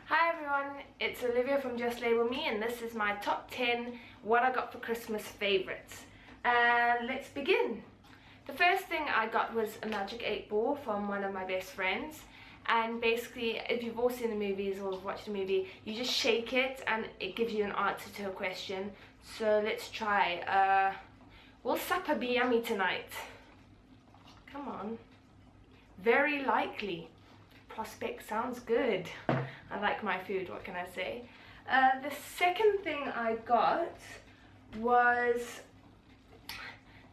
Hi everyone, it's Olivia from Justlabelme and this is my top 10 what I got for Christmas favourites. And let's begin. The first thing I got was a magic 8 ball from one of my best friends. And basically, if you've all seen the movies or watched the movie, you just shake it and it gives you an answer to a question. So let's try. Will supper be yummy tonight? Come on. Very likely. Prospect sounds good. I like my food, what can I say? The second thing I got was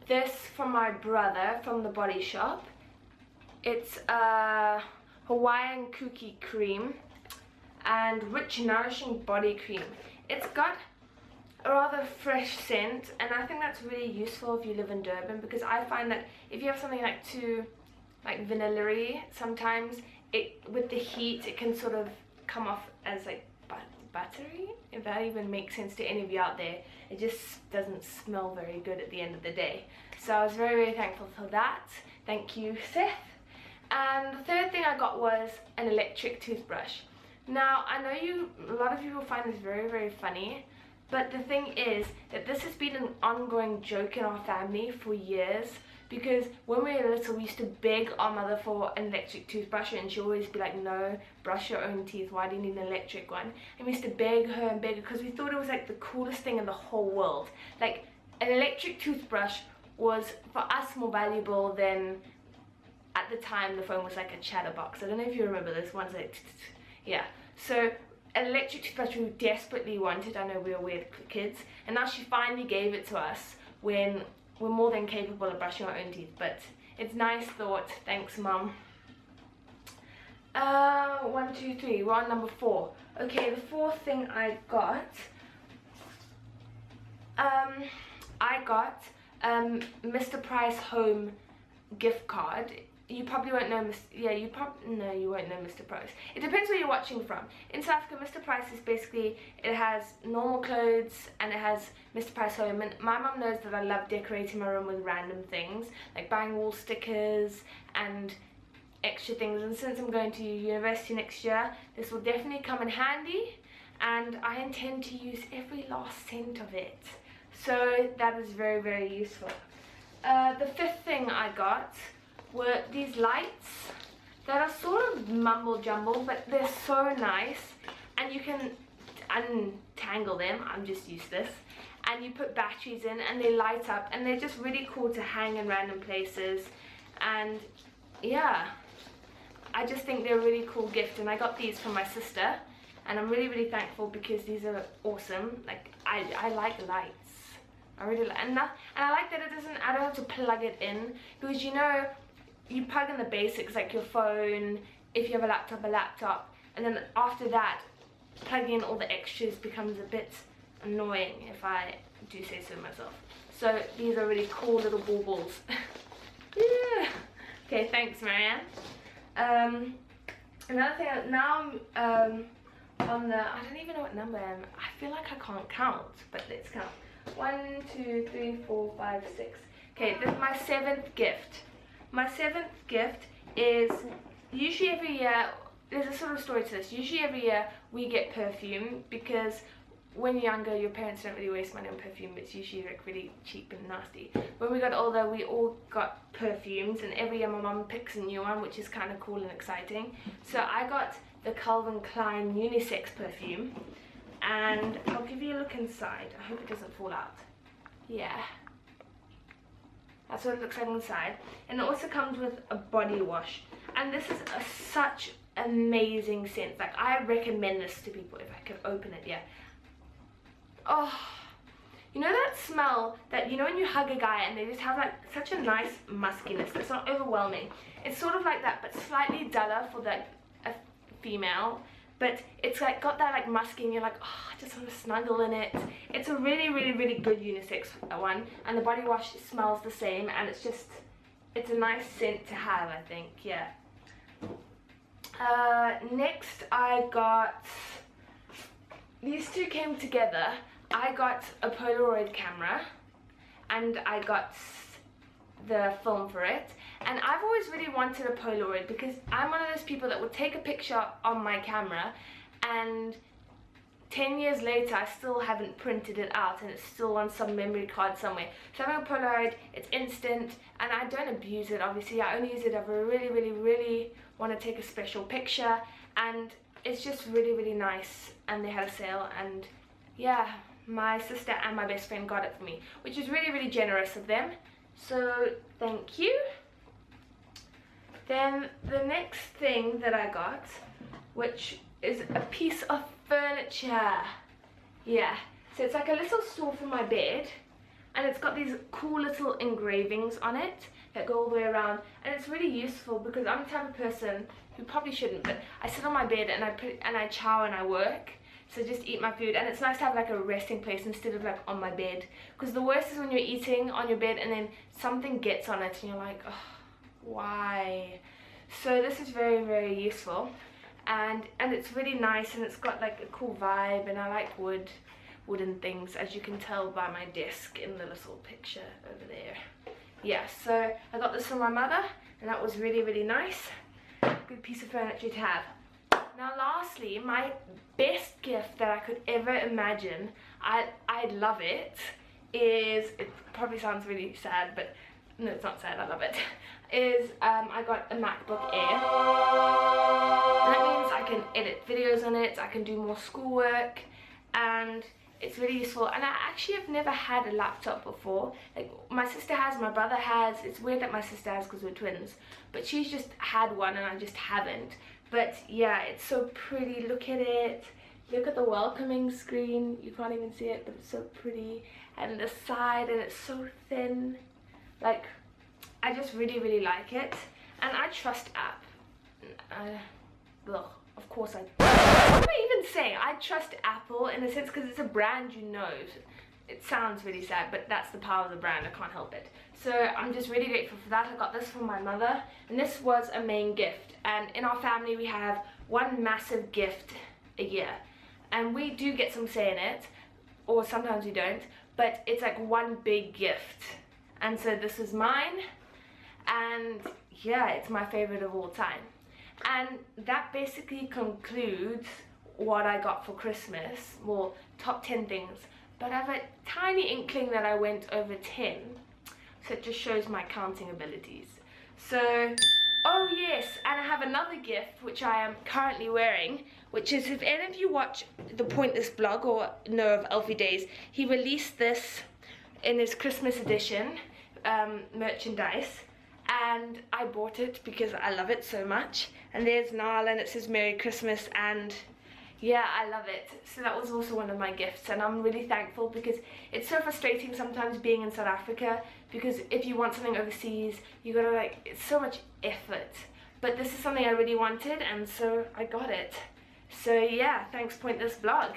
this from my brother from the Body Shop. It's a Hawaiian cookie cream and rich nourishing body cream. It's got a rather fresh scent, and I think that's really useful if you live in Durban, because I find that if you have something like too vanilla-y, sometimes with the heat it can sort of come off as like buttery, if that even makes sense to any of you out there. It just doesn't smell very good at the end of the day. So I was very thankful for that. Thank you, Seth. And the third thing I got was an electric toothbrush. Now I know a lot of you will find this very funny, but the thing is that this has been an ongoing joke in our family for years, because when we were little we used to beg our mother for an electric toothbrush, and she'd always be like, no, brush your own teeth, why do you need an electric one? And we used to beg her and beg her because we thought it was like the coolest thing in the whole world. Like, an electric toothbrush was for us more valuable than, at the time the phone was like a chatterbox. I don't know if you remember this one's like yeah. So an electric toothbrush we desperately wanted. I know we were weird kids, and now she finally gave it to us when we're more than capable of brushing our own teeth. But it's nice thought, thanks mum. 1, 2, 3, we're on number 4. Okay, the fourth thing I got, Mr. Price Home gift card. You probably won't know you won't know Mr. Price. It depends where you're watching from. In South Africa, Mr. Price is basically, it has normal clothes and it has Mr. Price Home. And my mum knows that I love decorating my room with random things, like buying wall stickers and extra things. And since I'm going to university next year, this will definitely come in handy, and I intend to use every last cent of it. So that is very useful. The fifth thing I got were these lights that are sort of mumble jumble, but they're so nice, and you can untangle them. I'm just useless. And you put batteries in and they light up, and they're just really cool to hang in random places. And yeah, I just think they're a really cool gift, and I got these from my sister, and I'm really thankful because these are awesome. Like, I like lights. I really like, and I like that I don't have to plug it in, because you know, you plug in the basics like your phone, if you have a laptop, and then after that plugging in all the extras becomes a bit annoying, if I do say so myself. So these are really cool little baubles. Yeah. Okay, thanks Marianne. Another thing, now I'm on the, I don't even know what number I am. I feel like I can't count, but let's count. 1, 2, 3, 4, 5, 6. Okay, this is my 7th gift. My 7th gift is, usually every year, there's a sort of story to this. Usually every year we get perfume, because when you're younger your parents don't really waste money on perfume. It's usually like really cheap and nasty. When we got older we all got perfumes, and every year my mum picks a new one, which is kind of cool and exciting. So I got the Calvin Klein unisex perfume, and I'll give you a look inside. I hope it doesn't fall out. Yeah, that's what it looks like inside. And it also comes with a body wash, and this is such amazing scent. Like, I recommend this to people if I could open it. Yeah. Oh, you know that smell that, you know, when you hug a guy and they just have like such a nice muskiness. It's not overwhelming. It's sort of like that, but slightly duller for a female. But it's like got that like musky, and you're like, oh, I just want to snuggle in it. It's a really good unisex one, and the body wash smells the same, and it's a nice scent to have, I think. Yeah. Next I got, these two came together. I got a Polaroid camera, and I got the film for it. And I've always really wanted a Polaroid, because I'm one of those people that would take a picture on my camera and 10 years later I still haven't printed it out, and it's still on some memory card somewhere. So having a Polaroid, it's instant, and I don't abuse it obviously. I only use it if I really want to take a special picture, and it's just really nice. And they had a sale, and yeah, my sister and my best friend got it for me, which is really generous of them, so thank you. Then the next thing that I got, which is a piece of furniture. Yeah, so it's like a little stool for my bed, and it's got these cool little engravings on it that go all the way around, and it's really useful because I'm the type of person who probably shouldn't, but I sit on my bed and I chow and I work, so just eat my food, and it's nice to have like a resting place instead of like on my bed, because the worst is when you're eating on your bed and then something gets on it and you're like, oh, why? So this is very useful, and it's really nice, and it's got like a cool vibe, and I like wooden things, as you can tell by my desk in the little picture over there. Yeah, so I got this from my mother, and that was really nice. Good piece of furniture to have. Now lastly, my best gift that I could ever imagine, I love it, is, it probably sounds really sad, but no, it's not sad, I love it, is I got a MacBook Air. And that means I can edit videos on it, I can do more schoolwork, and it's really useful. And I actually have never had a laptop before. Like, my sister has, my brother has. It's weird that my sister has because we're twins, but she's just had one and I just haven't. But yeah, it's so pretty. Look at it. Look at the welcoming screen. You can't even see it, but it's so pretty. And the side, and it's so thin. Like, I just really like it. And I trust app. Of course what do I even say? I trust Apple in a sense because it's a brand you know. It sounds really sad, but that's the power of the brand. I can't help it. So I'm just really grateful for that. I got this from my mother, and this was a main gift. And in our family we have one massive gift a year, and we do get some say in it, or sometimes we don't, but it's like one big gift. And so this is mine, and yeah, it's my favorite of all time. And that basically concludes what I got for Christmas. Well, top 10 things, but I have a tiny inkling that I went over 10, so it just shows my counting abilities. So, oh yes, and I have another gift which I am currently wearing, which is, if any of you watch the Pointless blog or know of Elfie Days, he released this in his Christmas edition merchandise, and I bought it because I love it so much. And there's Niall, and it says Merry Christmas, and yeah, I love it. So that was also one of my gifts, and I'm really thankful because it's so frustrating sometimes being in South Africa, because if you want something overseas, you gotta, like, it's so much effort. But this is something I really wanted, and so I got it. So yeah, thanks Pointless blog.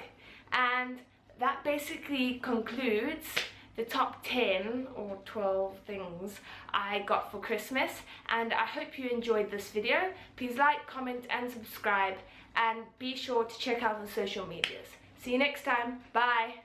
And that basically concludes the top 10 or 12 things I got for Christmas, and I hope you enjoyed this video. Please like, comment and subscribe, and be sure to check out the social medias. See you next time. Bye.